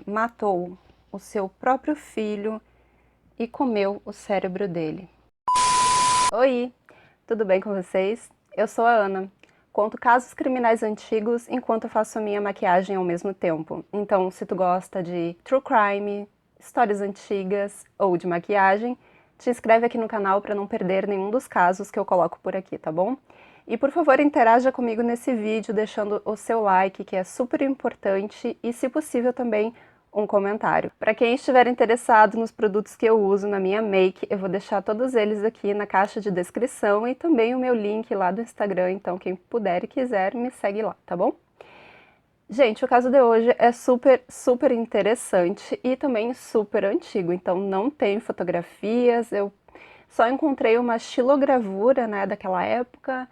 matou o seu próprio filho e comeu o cérebro dele. Oi, tudo bem com vocês? Eu sou a Ana. Conto casos criminais antigos enquanto faço a minha maquiagem ao mesmo tempo. Então, se tu gosta de true crime, histórias antigas ou de maquiagem, te inscreve aqui no canal para não perder nenhum dos casos que eu coloco por aqui, tá bom? E por favor, interaja comigo nesse vídeo deixando o seu like, que é super importante, e se possível também um comentário. Para quem estiver interessado nos produtos que eu uso na minha make, eu vou deixar todos eles aqui na caixa de descrição e também o meu link lá do Instagram, então quem puder e quiser me segue lá, tá bom? Gente, o caso de hoje é super interessante e também super antigo, então não tem fotografias, eu só encontrei uma xilogravura, né, daquela época,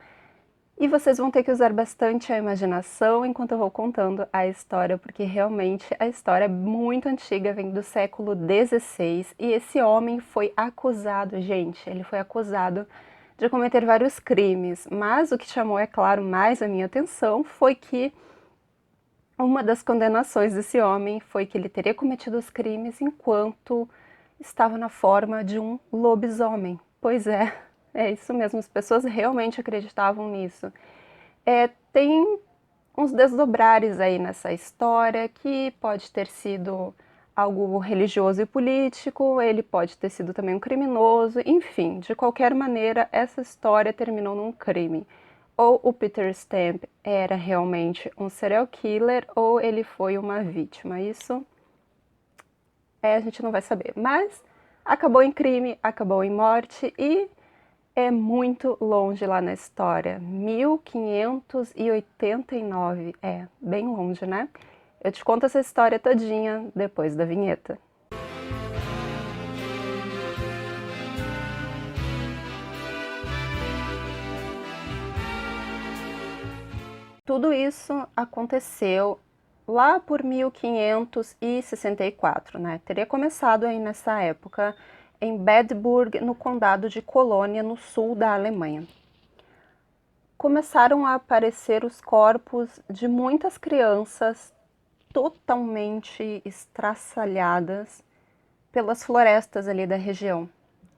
e vocês vão ter que usar bastante a imaginação enquanto eu vou contando a história, porque realmente a história é muito antiga, vem do século XVI, e esse homem foi acusado, gente, ele foi acusado de cometer vários crimes, mas o que chamou, é claro, mais a minha atenção foi que uma das condenações desse homem foi que ele teria cometido os crimes enquanto estava na forma de um lobisomem. Pois é isso mesmo, as pessoas realmente acreditavam nisso. Tem uns desdobrares aí nessa história, que pode ter sido algo religioso e político, ele pode ter sido também um criminoso, enfim, de qualquer maneira, essa história terminou num crime. Ou o Peter Stamp era realmente um serial killer, ou ele foi uma vítima. Isso a gente não vai saber. Mas acabou em crime, acabou em morte e é muito longe lá na história. 1589, é bem longe, né? Eu te conto essa história todinha depois da vinheta. Tudo isso aconteceu lá por 1564, né? Teria começado aí nessa época em Bedburg, no condado de Colônia, no sul da Alemanha. Começaram a aparecer os corpos de muitas crianças totalmente estraçalhadas pelas florestas ali da região.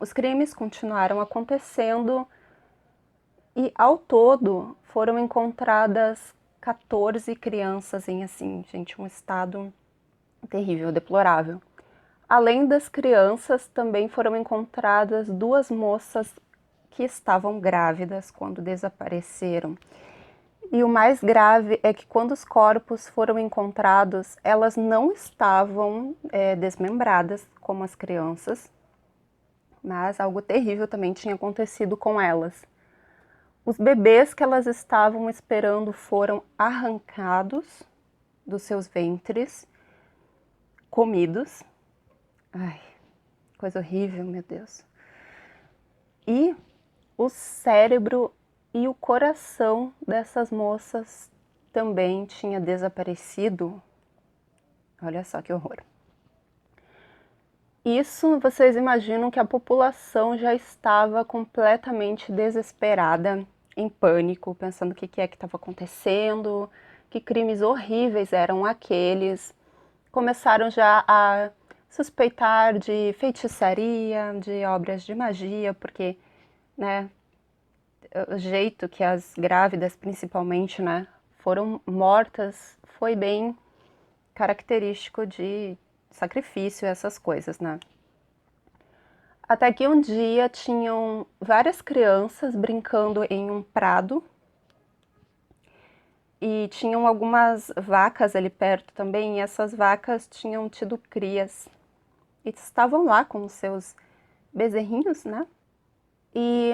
Os crimes continuaram acontecendo e, ao todo, foram encontradas 14 crianças em, assim, gente, um estado terrível, deplorável. Além das crianças, também foram encontradas duas moças que estavam grávidas quando desapareceram. E o mais grave é que quando os corpos foram encontrados, elas não estavam desmembradas como as crianças, mas algo terrível também tinha acontecido com elas. Os bebês que elas estavam esperando foram arrancados dos seus ventres, comidos. Ai, coisa horrível, meu Deus. E o cérebro e o coração dessas moças também tinha desaparecido. Olha só que horror. Isso, vocês imaginam que a população já estava completamente desesperada, em pânico, pensando o que é que estava acontecendo, que crimes horríveis eram aqueles. Começaram já a suspeitar de feitiçaria, de obras de magia, porque, né, o jeito que as grávidas, principalmente, né, foram mortas foi bem característico de sacrifício, essas coisas, né. Até que um dia tinham várias crianças brincando em um prado e tinham algumas vacas ali perto também, e essas vacas tinham tido crias e estavam lá com os seus bezerrinhos, né? E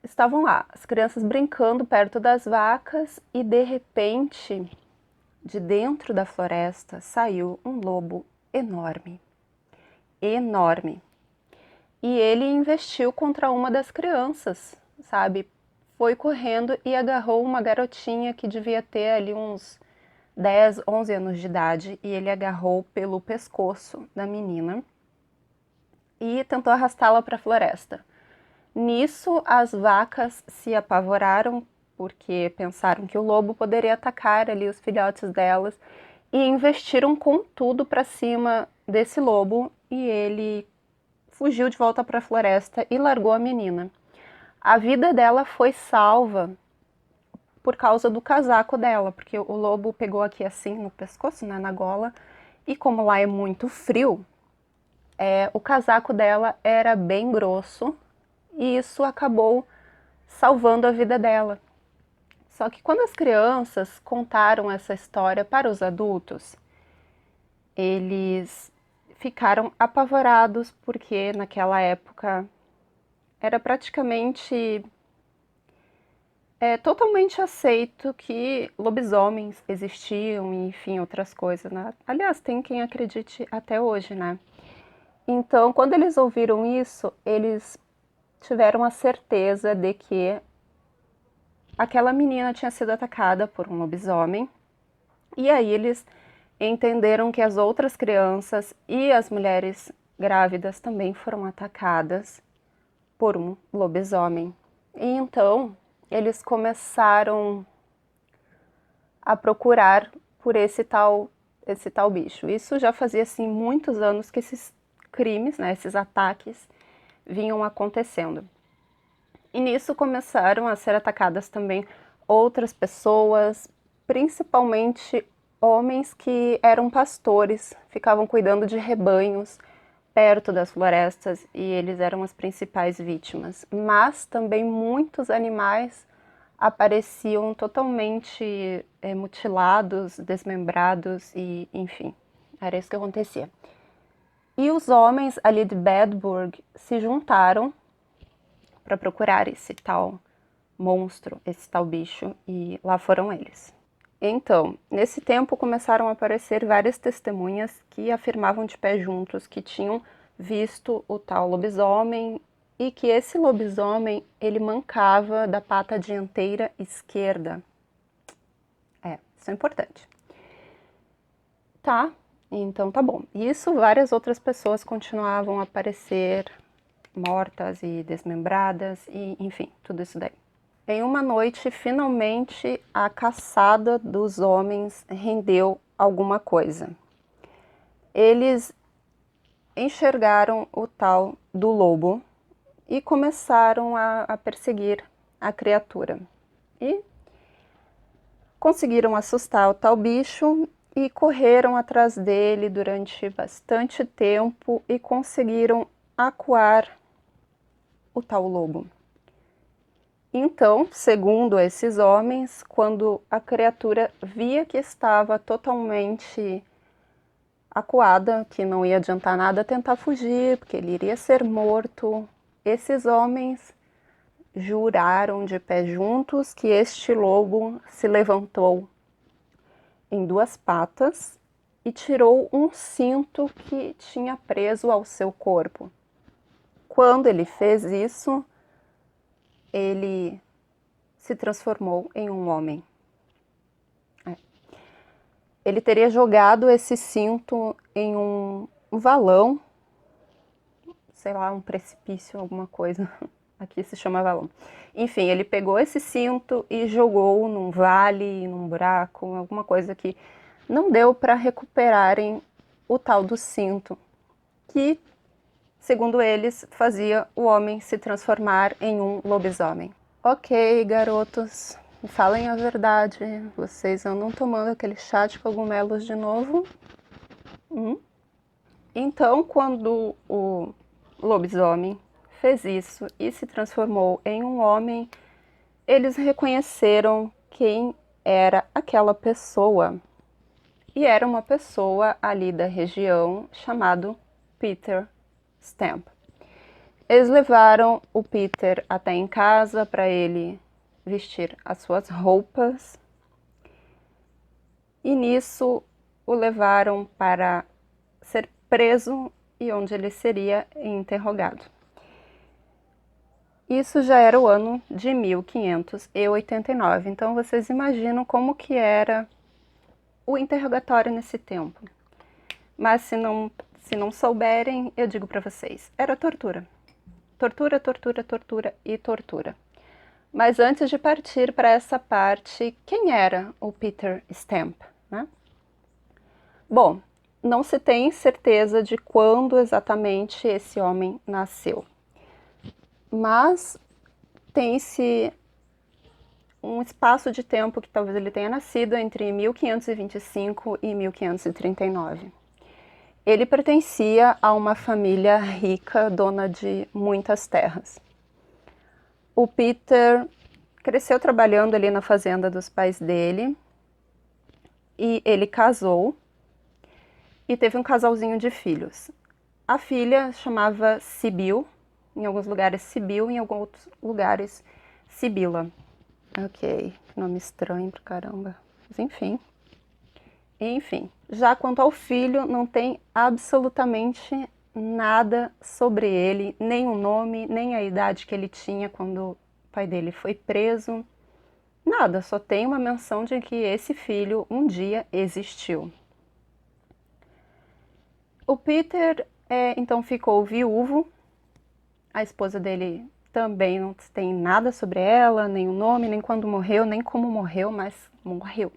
estavam lá, as crianças brincando perto das vacas e de repente, de dentro da floresta, saiu um lobo enorme, enorme. E ele investiu contra uma das crianças, sabe? Foi correndo e agarrou uma garotinha que devia ter ali uns 10, 11 anos de idade, e ele agarrou pelo pescoço da menina e tentou arrastá-la para a floresta. Nisso, as vacas se apavoraram, porque pensaram que o lobo poderia atacar ali os filhotes delas, e investiram com tudo para cima desse lobo e ele fugiu de volta para a floresta e largou a menina. A vida dela foi salva por causa do casaco dela, porque o lobo pegou aqui assim no pescoço, né, na gola, e como lá é muito frio, o casaco dela era bem grosso e isso acabou salvando a vida dela. Só que quando as crianças contaram essa história para os adultos, eles ficaram apavorados porque naquela época era praticamente totalmente aceito que lobisomens existiam e, enfim, outras coisas, né? Aliás, tem quem acredite até hoje, né? Então, quando eles ouviram isso, eles tiveram a certeza de que aquela menina tinha sido atacada por um lobisomem. E aí eles entenderam que as outras crianças e as mulheres grávidas também foram atacadas por um lobisomem. E então eles começaram a procurar por esse tal bicho. Isso já fazia assim muitos anos que esses crimes, né, esses ataques vinham acontecendo. E nisso começaram a ser atacadas também outras pessoas, principalmente homens que eram pastores, ficavam cuidando de rebanhos perto das florestas e eles eram as principais vítimas. Mas também muitos animais apareciam totalmente mutilados, desmembrados e, enfim, era isso que acontecia. E os homens ali de Bedburg se juntaram para procurar esse tal monstro, esse tal bicho, e lá foram eles. Então, nesse tempo começaram a aparecer várias testemunhas que afirmavam de pé juntos que tinham visto o tal lobisomem e que esse lobisomem, ele mancava da pata dianteira esquerda. Isso é importante. Tá, então tá bom. Isso, várias outras pessoas continuavam a aparecer mortas e desmembradas e, enfim, tudo isso daí. Em uma noite, finalmente, a caçada dos homens rendeu alguma coisa. Eles enxergaram o tal do lobo e começaram a perseguir a criatura. E conseguiram assustar o tal bicho e correram atrás dele durante bastante tempo e conseguiram acuar o tal lobo. Então, segundo esses homens, quando a criatura via que estava totalmente acuada, que não ia adiantar nada tentar fugir, porque ele iria ser morto, esses homens juraram de pé juntos que este lobo se levantou em duas patas e tirou um cinto que tinha preso ao seu corpo. Quando ele fez isso, ele se transformou em um homem. Ele teria jogado esse cinto em um valão, sei lá, um precipício, alguma coisa. Aqui se chama valão. Enfim, ele pegou esse cinto e jogou num vale, num buraco, alguma coisa que não deu para recuperarem o tal do cinto, que, segundo eles, fazia o homem se transformar em um lobisomem. Ok, garotos, me falem a verdade. Vocês andam tomando aquele chá de cogumelos de novo? Então, quando o lobisomem fez isso e se transformou em um homem, eles reconheceram quem era aquela pessoa. E era uma pessoa ali da região chamado Peter Stamp. Eles levaram o Peter até em casa para ele vestir as suas roupas e nisso o levaram para ser preso e onde ele seria interrogado. Isso já era o ano de 1589, então vocês imaginam como que era o interrogatório nesse tempo. Mas se não souberem, eu digo para vocês, era tortura. Tortura, tortura, tortura e tortura. Mas antes de partir para essa parte, quem era o Peter Stamp, né? Bom, não se tem certeza de quando exatamente esse homem nasceu, mas tem-se um espaço de tempo que talvez ele tenha nascido entre 1525 e 1539. Ele pertencia a uma família rica, dona de muitas terras. O Peter cresceu trabalhando ali na fazenda dos pais dele e ele casou e teve um casalzinho de filhos. A filha chamava Sibyl, em alguns lugares Sibyl, em alguns outros lugares Sibila. Ok, nome estranho pra caramba, mas enfim. Já quanto ao filho, não tem absolutamente nada sobre ele, nem o nome, nem a idade que ele tinha quando o pai dele foi preso. Nada, só tem uma menção de que esse filho um dia existiu. O Peter, então, ficou viúvo. A esposa dele também não tem nada sobre ela, nem o nome, nem quando morreu, nem como morreu, mas morreu.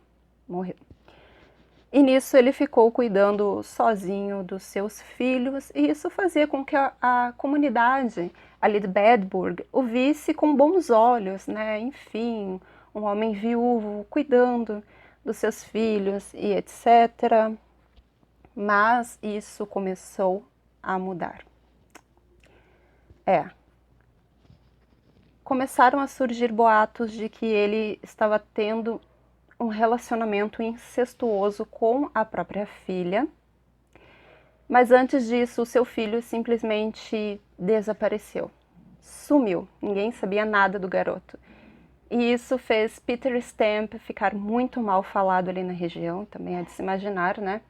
E nisso ele ficou cuidando sozinho dos seus filhos, e isso fazia com que a comunidade ali de Bedburg o visse com bons olhos, né? Enfim, um homem viúvo cuidando dos seus filhos e etc. Mas isso começou a mudar. Começaram a surgir boatos de que ele estava tendo um relacionamento incestuoso com a própria filha. Mas antes disso, o seu filho simplesmente desapareceu. Sumiu. Ninguém sabia nada do garoto. E isso fez Peter Stamp ficar muito mal falado ali na região, também é de se imaginar, né?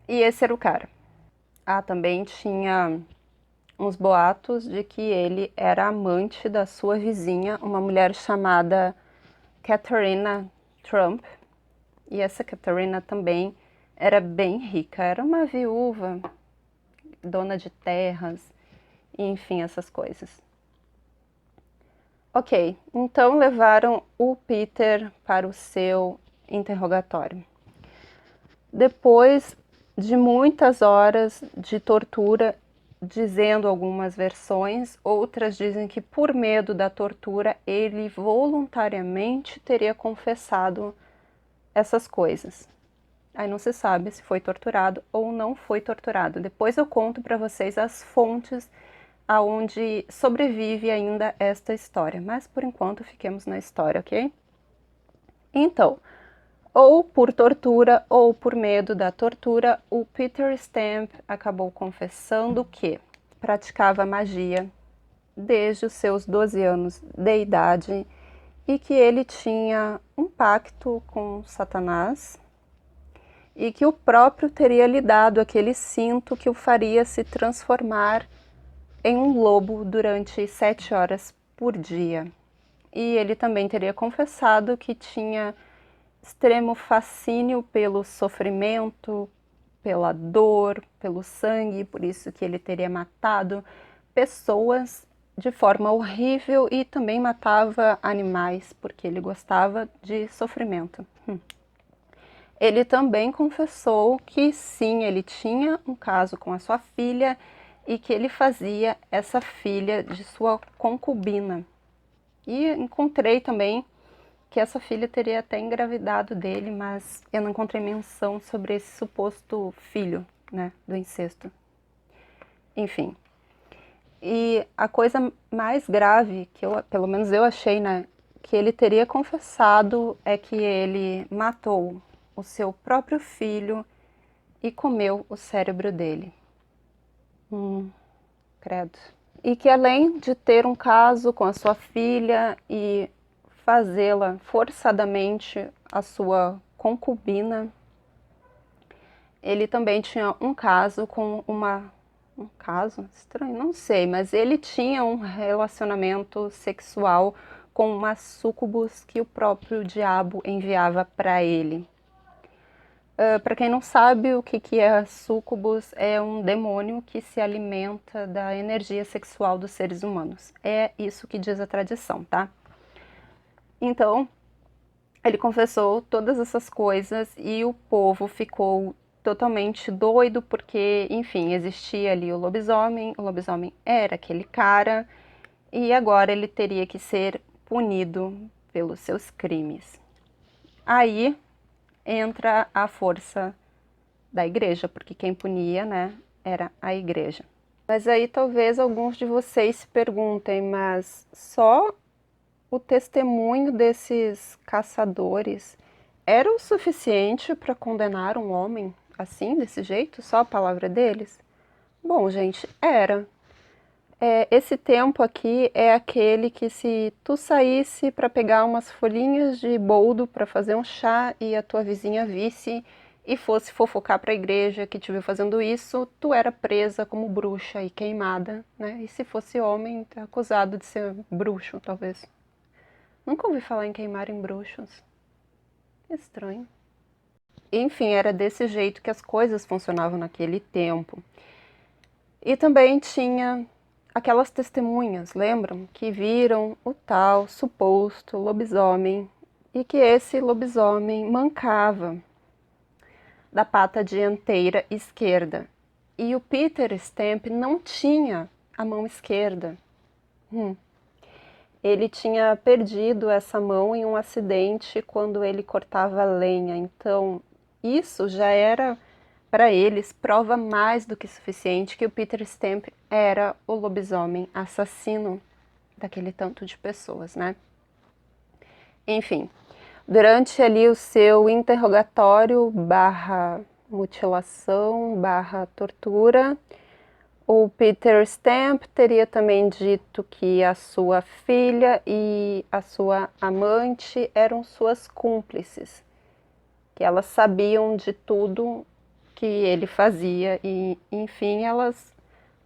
E esse era o cara. Também tinha uns boatos de que ele era amante da sua vizinha, uma mulher chamada Catharina Trump. E essa Catharina também era bem rica, era uma viúva, dona de terras, enfim, essas coisas. Ok, então levaram o Peter para o seu interrogatório. Depois de muitas horas de tortura, dizendo algumas versões, outras dizem que por medo da tortura ele voluntariamente teria confessado essas coisas. Aí não se sabe se foi torturado ou não foi torturado. Depois eu conto para vocês as fontes aonde sobrevive ainda esta história, mas por enquanto fiquemos na história, ok? Então, ou por tortura ou por medo da tortura, o Peter Stamp acabou confessando que praticava magia desde os seus 12 anos de idade e que ele tinha um pacto com Satanás e que o próprio teria lhe dado aquele cinto que o faria se transformar em um lobo durante 7 horas por dia. E ele também teria confessado que tinha extremo fascínio pelo sofrimento, pela dor, pelo sangue, por isso que ele teria matado pessoas de forma horrível e também matava animais, porque ele gostava de sofrimento. Ele também confessou que sim, ele tinha um caso com a sua filha e que ele fazia essa filha de sua concubina. E encontrei também que essa filha teria até engravidado dele, mas eu não encontrei menção sobre esse suposto filho, né, do incesto. Enfim. E a coisa mais grave que pelo menos eu achei, né, que ele teria confessado é que ele matou o seu próprio filho e comeu o cérebro dele. Credo. E que além de ter um caso com a sua filha e fazê-la forçadamente a sua concubina, ele também tinha um caso com um caso estranho, não sei, mas ele tinha um relacionamento sexual com uma sucubus que o próprio diabo enviava para ele. Para quem não sabe o que é a sucubus, é um demônio que se alimenta da energia sexual dos seres humanos. É isso que diz a tradição, tá? Então, Ele confessou todas essas coisas e o povo ficou totalmente doido porque, enfim, existia ali o lobisomem era aquele cara e agora ele teria que ser punido pelos seus crimes. Aí entra a força da igreja, porque quem punia, né, era a igreja. Mas aí talvez alguns de vocês se perguntem, mas só o testemunho desses caçadores era o suficiente para condenar um homem assim, desse jeito? Só a palavra deles? Bom, gente, era. Esse tempo aqui é aquele que se tu saísse para pegar umas folhinhas de boldo para fazer um chá e a tua vizinha visse e fosse fofocar para a igreja que te viu fazendo isso, tu era presa como bruxa e queimada, né? E se fosse homem, tá acusado de ser bruxo, talvez. Nunca ouvi falar em queimar em bruxos. Estranho. Enfim, era desse jeito que as coisas funcionavam naquele tempo. E também tinha aquelas testemunhas, lembram? Que viram o tal suposto lobisomem e que esse lobisomem mancava da pata dianteira esquerda. E o Peter Stamp não tinha a mão esquerda. Ele tinha perdido essa mão em um acidente quando ele cortava lenha. Então, isso já era para eles prova mais do que suficiente que o Peter Stamp era o lobisomem assassino daquele tanto de pessoas, né? Enfim, durante ali o seu interrogatório barra mutilação barra tortura, o Peter Stamp teria também dito que a sua filha e a sua amante eram suas cúmplices, que elas sabiam de tudo que ele fazia e, enfim, elas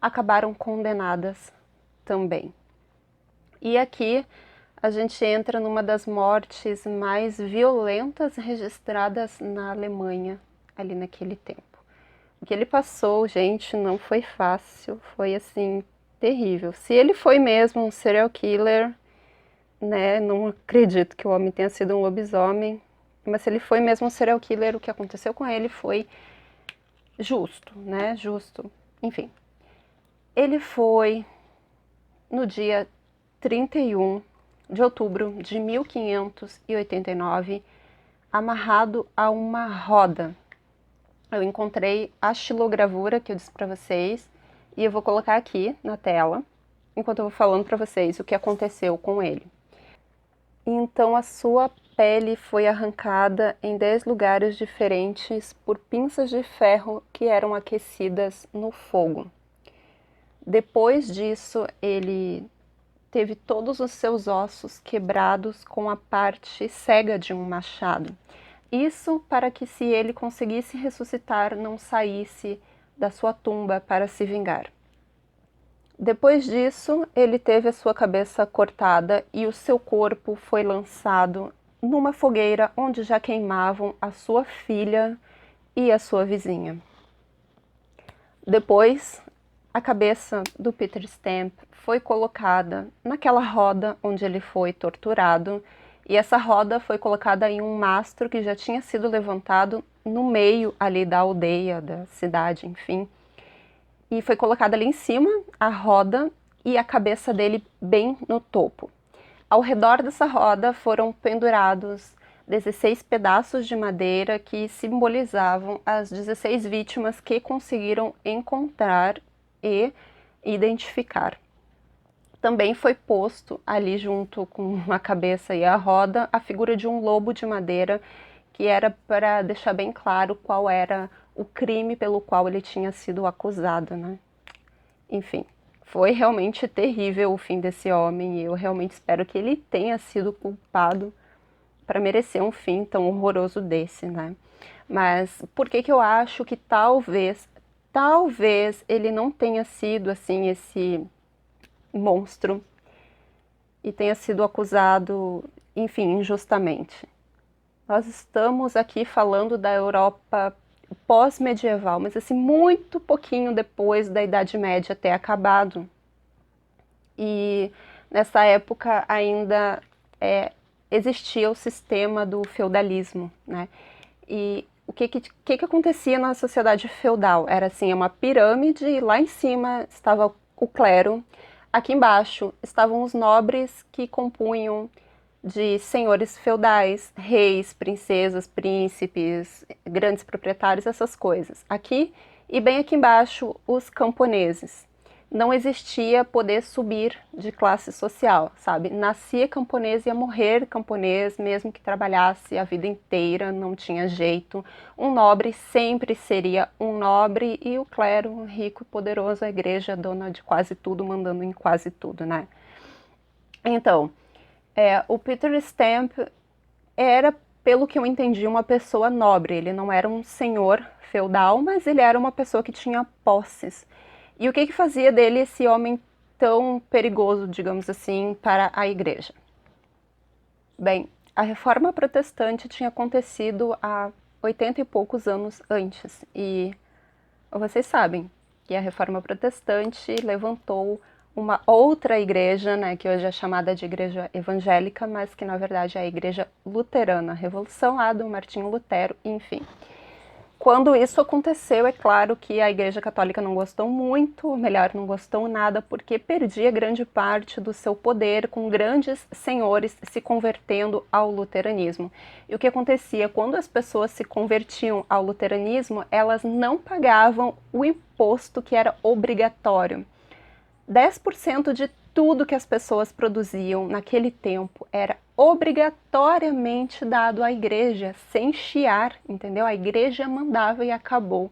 acabaram condenadas também. E aqui a gente entra numa das mortes mais violentas registradas na Alemanha, ali naquele tempo. O que ele passou, gente, não foi fácil, foi assim, terrível. Se ele foi mesmo um serial killer, né, não acredito que o homem tenha sido um lobisomem, mas se ele foi mesmo um serial killer, o que aconteceu com ele foi justo, né, justo. Enfim, ele foi no dia 31 de outubro de 1589, amarrado a uma roda. Eu encontrei a xilogravura que eu disse para vocês e eu vou colocar aqui na tela, enquanto eu vou falando para vocês o que aconteceu com ele. Então a sua pele foi arrancada em 10 lugares diferentes por pinças de ferro que eram aquecidas no fogo. Depois disso, ele teve todos os seus ossos quebrados com a parte cega de um machado. Isso para que, se ele conseguisse ressuscitar, não saísse da sua tumba para se vingar. Depois disso, ele teve a sua cabeça cortada e o seu corpo foi lançado numa fogueira onde já queimavam a sua filha e a sua vizinha. Depois, a cabeça do Peter Stamp foi colocada naquela roda onde ele foi torturado, e essa roda foi colocada em um mastro que já tinha sido levantado no meio ali da aldeia, da cidade, enfim. E foi colocada ali em cima a roda e a cabeça dele bem no topo. Ao redor dessa roda foram pendurados 16 pedaços de madeira que simbolizavam as 16 vítimas que conseguiram encontrar e identificar. Também foi posto ali junto com a cabeça e a roda a figura de um lobo de madeira, que era para deixar bem claro qual era o crime pelo qual ele tinha sido acusado, né? Enfim, foi realmente terrível o fim desse homem e eu realmente espero que ele tenha sido culpado para merecer um fim tão horroroso desse, né? Mas por que que eu acho que talvez ele não tenha sido assim esse monstro e tenha sido acusado, enfim, injustamente? Nós estamos aqui falando da Europa pós-medieval, mas assim, muito pouquinho depois da Idade Média ter acabado. E nessa época ainda existia o sistema do feudalismo, né? E o que acontecia na sociedade feudal? Era assim, uma pirâmide, e lá em cima estava o clero, aqui embaixo estavam os nobres que compunham de senhores feudais, reis, princesas, príncipes, grandes proprietários, essas coisas. Aqui e bem aqui embaixo, os camponeses. Não existia poder subir de classe social, sabe? Nascia camponês e ia morrer camponês, mesmo que trabalhasse a vida inteira, não tinha jeito. Um nobre sempre seria um nobre e o clero, um rico e poderoso, a igreja, dona de quase tudo, mandando em quase tudo, né? Então, o Peter Stamp era, pelo que eu entendi, uma pessoa nobre. Ele não era um senhor feudal, mas ele era uma pessoa que tinha posses. E o que fazia dele esse homem tão perigoso, digamos assim, para a igreja? Bem, a reforma protestante tinha acontecido há 80 e poucos anos antes. E vocês sabem que a reforma protestante levantou uma outra igreja, né, que hoje é chamada de igreja evangélica, mas que na verdade é a igreja luterana, a revolução lá do Martinho Lutero, enfim. Quando isso aconteceu, é claro que a Igreja Católica não gostou muito, ou melhor, não gostou nada, porque perdia grande parte do seu poder com grandes senhores se convertendo ao luteranismo. E o que acontecia? Quando as pessoas se convertiam ao luteranismo, elas não pagavam o imposto que era obrigatório. 10% de tudo que as pessoas produziam naquele tempo era obrigatoriamente dado à igreja, sem chiar, entendeu? A igreja mandava e acabou.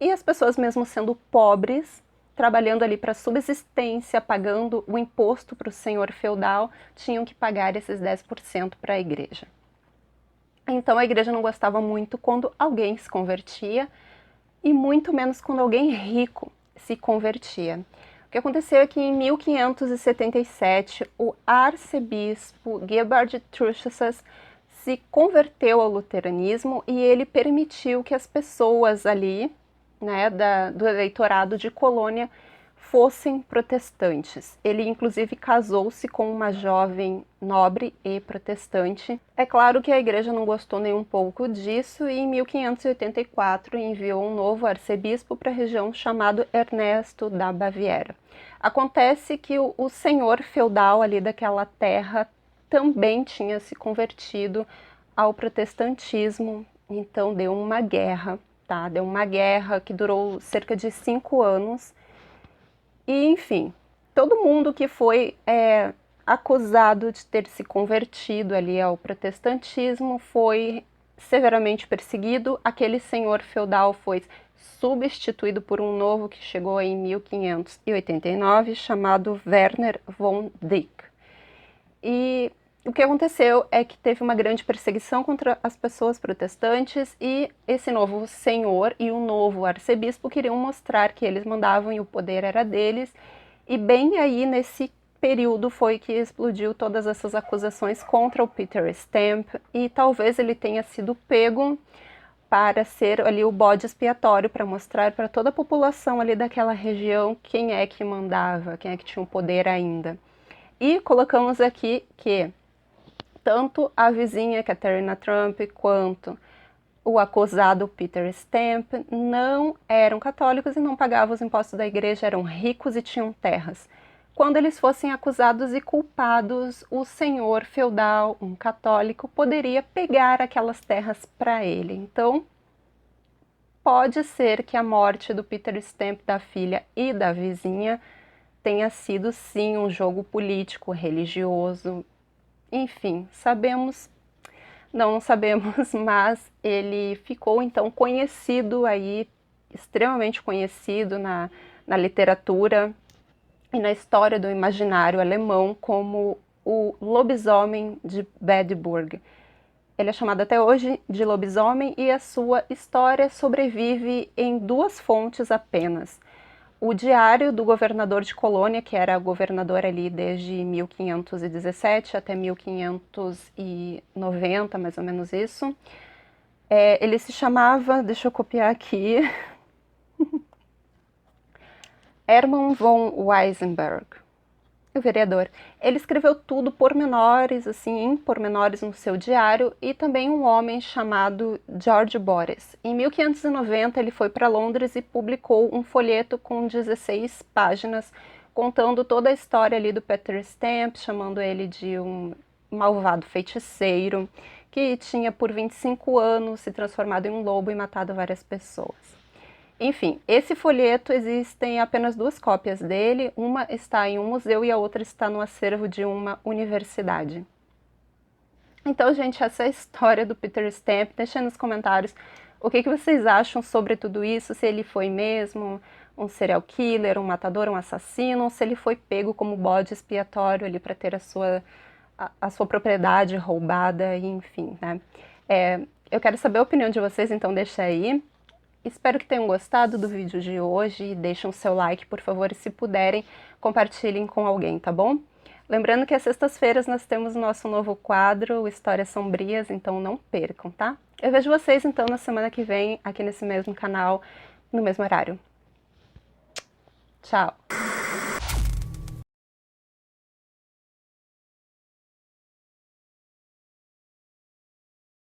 E as pessoas, mesmo sendo pobres, trabalhando ali para subsistência, pagando o imposto para o senhor feudal, tinham que pagar esses 10% para a igreja. Então a igreja não gostava muito quando alguém se convertia e muito menos quando alguém rico se convertia. O que aconteceu é que em 1577 o arcebispo Gebhard Truchsess se converteu ao luteranismo e ele permitiu que as pessoas ali, né, do eleitorado de Colônia, fossem protestantes. Ele inclusive casou-se com uma jovem nobre e protestante. É claro que a igreja não gostou nem um pouco disso e em 1584 enviou um novo arcebispo para a região chamado Ernesto da Baviera. Acontece que o senhor feudal ali daquela terra também tinha se convertido ao protestantismo, então deu uma guerra, tá? Deu uma guerra que durou cerca de 5 anos. E, enfim, todo mundo que foi acusado de ter se convertido ali ao protestantismo foi severamente perseguido. Aquele senhor feudal foi substituído por um novo que chegou em 1589, chamado Werner von Dyck. E o que aconteceu é que teve uma grande perseguição contra as pessoas protestantes e esse novo senhor e o novo arcebispo queriam mostrar que eles mandavam e o poder era deles. E bem aí nesse período foi que explodiu todas essas acusações contra o Peter Stamp e talvez ele tenha sido pego para ser ali o bode expiatório, para mostrar para toda a população ali daquela região quem é que mandava, quem é que tinha o poder ainda. E colocamos aqui que tanto a vizinha Katarina Trump quanto o acusado Peter Stamp não eram católicos e não pagavam os impostos da igreja, eram ricos e tinham terras. Quando eles fossem acusados e culpados, o senhor feudal, um católico, poderia pegar aquelas terras para ele. Então, pode ser que a morte do Peter Stamp, da filha e da vizinha, tenha sido sim um jogo político, religioso. Enfim, não sabemos, mas ele ficou então conhecido aí, extremamente conhecido na literatura e na história do imaginário alemão como o lobisomem de Bedburg. Ele é chamado até hoje de lobisomem e a sua história sobrevive em 2 fontes apenas. O diário do governador de Colônia, que era governador ali desde 1517 até 1590, mais ou menos isso. Ele se chamava, deixa eu copiar aqui, Hermann von Weisenberg. o vereador, ele escreveu tudo pormenores, assim, em pormenores no seu diário, e também um homem chamado George Borges. Em 1590 ele foi para Londres e publicou um folheto com 16 páginas, contando toda a história ali do Peter Stamp, chamando ele de um malvado feiticeiro, que tinha por 25 anos se transformado em um lobo e matado várias pessoas. Enfim, esse folheto existem apenas 2 cópias dele, uma está em um museu e a outra está no acervo de uma universidade. Então, gente, essa é a história do Peter Stamp. Deixem nos comentários o que vocês acham sobre tudo isso, se ele foi mesmo um serial killer, um matador, um assassino, ou se ele foi pego como bode expiatório ali para ter a sua propriedade roubada, enfim, né? Eu quero saber a opinião de vocês, então deixa aí. Espero que tenham gostado do vídeo de hoje, deixem o seu like, por favor, e se puderem, compartilhem com alguém, tá bom? Lembrando que às sextas-feiras nós temos o nosso novo quadro, Histórias Sombrias, então não percam, tá? Eu vejo vocês, então, na semana que vem, aqui nesse mesmo canal, no mesmo horário. Tchau!